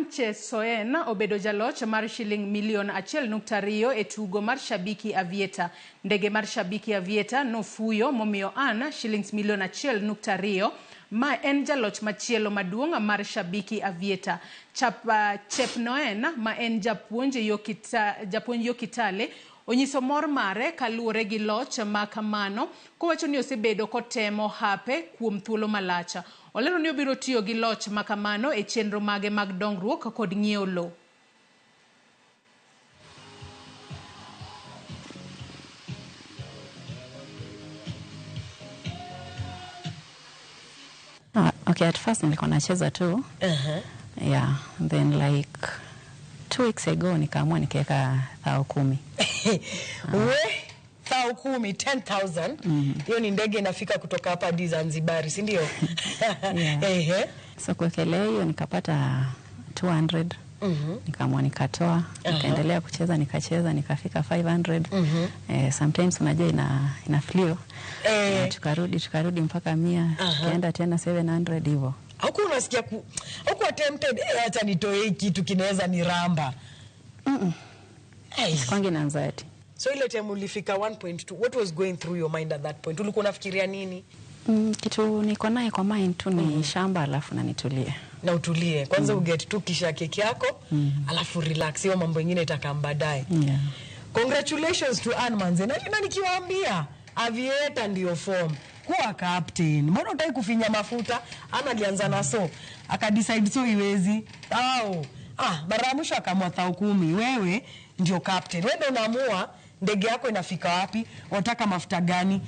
Chesoen obedo jaloch mar shiling milion 1.2 e tugo mar Shabiki Aviator. Ndege mar Shabiki Aviator nofuyo momiyo shillings milion 1.2. Ma en jaloch machielo maduong' mar Shabiki Aviator. Chepneon ma en japuonj yo Kitale onyiso mor mare kaluwore gi loch ma kamano, kowacho ni osebedo kotemo hape kuom thuolo malacha. Olero ni obiro tiyo gi loch ma kamano e chenro mage mag dongruok kod ng'iewo lo. Okay, at first nilikuwa nacheza tu. Yeah, then like 2 weeks ago nikaamua nikaweka 10,000. We 10,000. Hiyo ni ndege inafika kutoka hapa hadi Zanzibar, si ndio? So kuwekelea hiyo nikapata 200. Nikaamua nikatoa, nikaendelea kucheza, nikacheza, nikafika 500. Sometimes unajua ina flow. Tukarudi mpaka 100, tukaenda tena 700 hivyo. Hauko unasikia hauko tempted acha nitoe kitu kinaweza niramba. Kwangi na anxiety. So ile time ulifika 1.2, what was going through your mind at that point? Ulikuwa unafikiria nini? Kitu niko naye kwa mind tu ni shamba alafu na nitulie. Na utulie. Kwanza uget tu kisha keki yako, alafu relax. Hiyo mambo mengine itakam baadaye. Congratulations to Anmanze. Na nikiwaambia Aviator ndio form. Kuwa captain. Mbona unataka kufinya mafuta? Ana alianza na so. Akadecide so iwezi. Mara mwisho akamwa 10,000. Wewe ndio captain. Wewe ndio unaamua ndege yako inafika wapi, unataka mafuta gani.